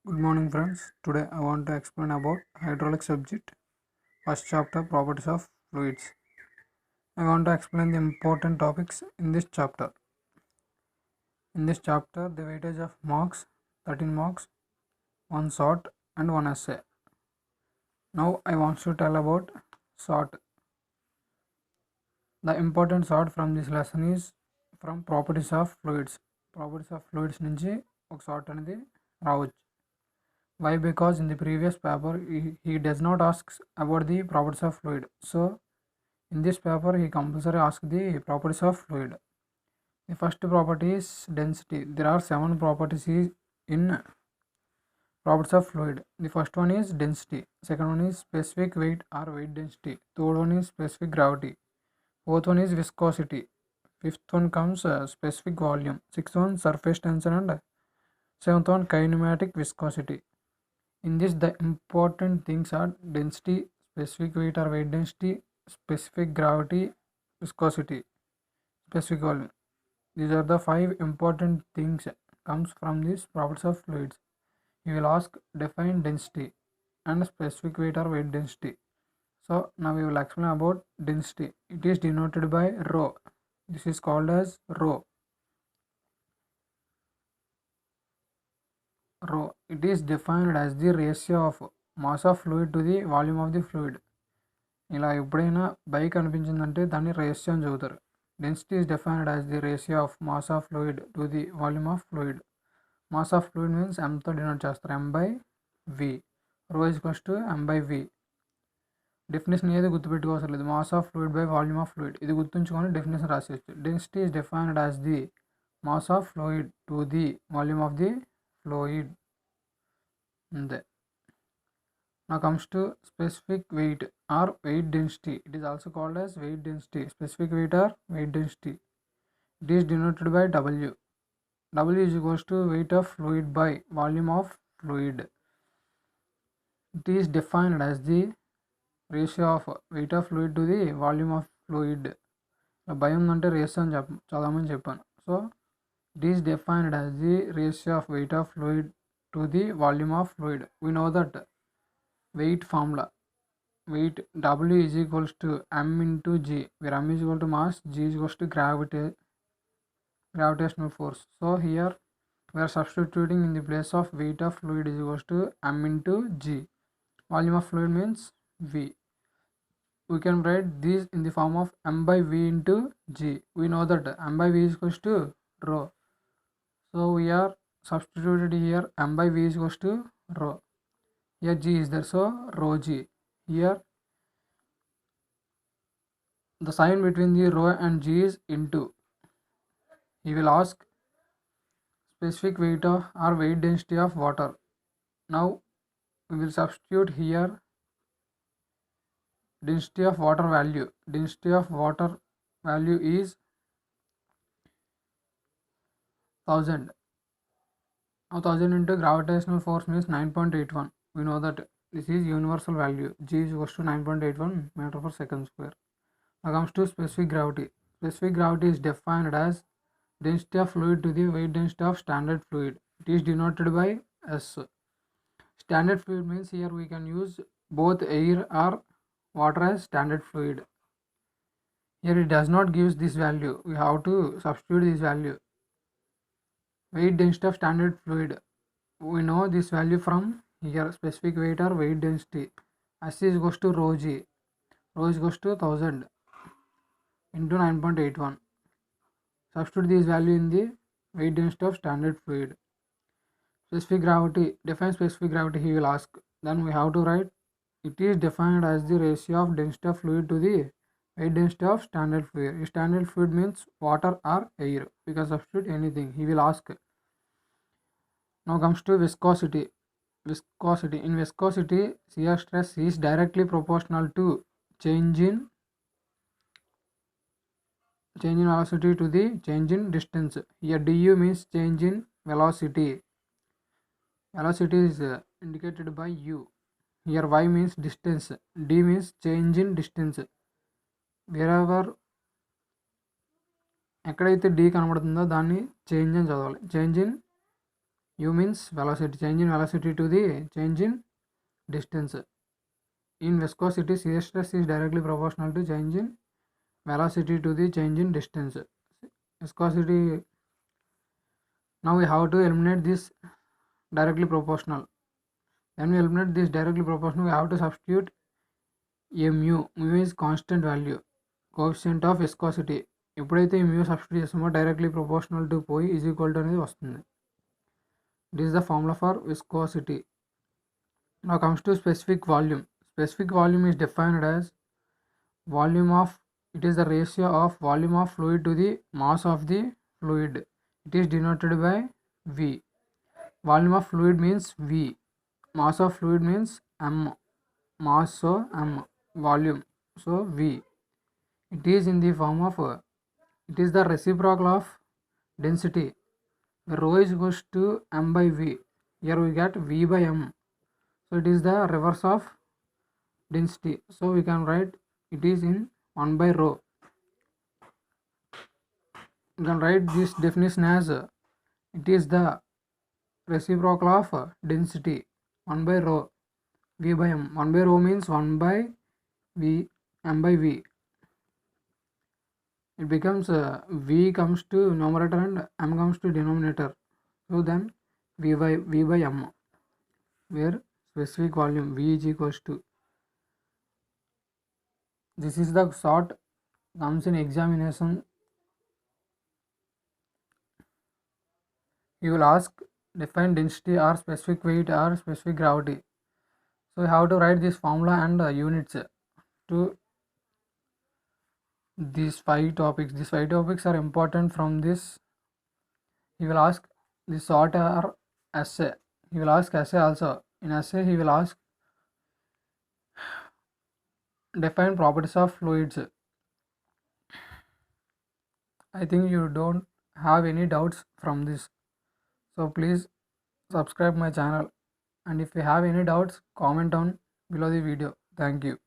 Good morning friends. Today I want to explain about hydraulic subject. First chapter, properties of fluids. I want to explain the important topics in this chapter. In this chapter, the weightage of marks, 13 marks, 1 sort and 1 essay. Now I want to tell about sort. The important sort from this lesson is from properties of fluids. Properties of fluids నుంచి ఒక sort అనేది రావచ్చు. Why? Because in the previous paper he does not ask about the properties of fluid. So in this paper he compulsory asks the properties of fluid. The first property is density. There are 7 properties in properties of fluid. The first one is density. Second one is specific weight or weight density. Third one is specific gravity. Fourth one is viscosity. Fifth one comes specific volume. Sixth one surface tension and seventh one kinematic viscosity. In this, the important things are density, specific weight or weight density, specific gravity, viscosity, specific volume. These are the 5 important things comes from these properties of fluids. You will ask define density and specific weight or weight density. So now we will explain about density. It is denoted by rho. This is called as rho. Rho. It is defined as the ratio of mass of fluid to the volume of the fluid. ఇలా ఎప్పుడైనా bike అనిపించిందంటే దాన్ని ratio అని చదువుతారు. Density is defined as the ratio of mass of fluid to the volume of fluid. Mass of fluid means ఎంతో denote చేస్తారు, M/V. రో equals to M/V. Definition ఏది గుర్తుపెట్టుకోవసరం లేదు, mass of fluid by volume of fluid. ఇది గుర్తుంచుకొని definition రాసేయచ్చు. Density is defined as the mass of fluid to the volume of the fluid. అంతే. Now comes to specific weight or weight density. It is also called as weight density. Specific weight or weight density. It is denoted by W. W is equals to weight of fluid by volume of fluid. It is defined as the ratio of weight of fluid to the volume of fluid. భయం అంటే ratio అని చదవమని చెప్పాను. So it is defined as the ratio of weight of fluid to the volume of fluid. We know that weight formula. Weight W is equals to M into G, where M is equal to mass, G is equals to gravitational force. So here we are substituting in the place of weight of fluid is equals to M into G. Volume of fluid means V. We can write this in the form of M/V into G. We know that M/V is equals to rho. So we are substituted here M/V is equals to rho. Here G is there, so rho G. Here the sign between the rho and G is into. He will ask specific weight of or weight density of water. Now we will substitute here density of water value. Density of water value is 1000. Now 1000 into gravitational force means 9.81. We know that this is universal value. G is equals to 9.81 meter per second square. Now comes to specific gravity. Specific gravity is defined as density of fluid to the weight density of standard fluid. It is denoted by S. Standard fluid means here we can use both air or water as standard fluid. Here it does not give this value. We have to substitute this value. Weight density of standard fluid. We know this value from here, specific weight or weight density. S is equals to rho G. Rho is equals to 1000 into 9.81. Substitute this value in the weight density of standard fluid. Specific gravity. Define specific gravity, he will ask. Then we have to write it is defined as the ratio of density of fluid to the weight density of standard fluid. Standard fluid means water or air. We can substitute anything. He will ask. Now comes to viscosity. Viscosity. In viscosity, shear stress is directly proportional to change in velocity to the change in distance. Here du means change in velocity. Velocity is indicated by u. Here y means distance. D means change in distance. Wherever ఎక్కడైతే D కనబడుతుందో దాన్ని change అని చదవాలి. Change in U means velocity, change in velocity to the change in distance. In viscosity, shear stress is directly proportional to change in velocity to the change in distance. Viscosity, now we have to eliminate this directly proportional. When we eliminate this directly proportional, we have to substitute a mu. Mu is constant value, coefficient of viscosity. ఎప్పుడైతే ఈ mu substitute చేస్తామో directly proportional to పోయి is equal to అనేది వస్తుంది. This is the formula for viscosity. Now comes to specific volume. Specific volume is defined as volume of, it is the ratio of volume of fluid to the mass of the fluid. It is denoted by V. Volume of fluid means V. Mass of fluid means M. Mass, so M. Volume, so V. It is in the form of, it is the reciprocal of density. Rho is equals to M by V. Here we get V by M. So it is the reverse of density. So we can write it is in 1 by rho. You can write this definition as it is the reciprocal of density 1 by rho V by M. 1 by rho means 1 by V, M by V. It becomes V comes to numerator and M comes to denominator. So then V by M, where specific volume V is equals to. This is the sort comes in examination. You will ask define density or specific weight or specific gravity. So you have to write this formula and units to these 5 topics. These 5 topics are important from this. He will ask this sort or essay. He will ask essay also. In essay he will ask define properties of fluids. I think you don't have any doubts from this. So please subscribe my channel, and if you have any doubts, comment down below the video. Thank you.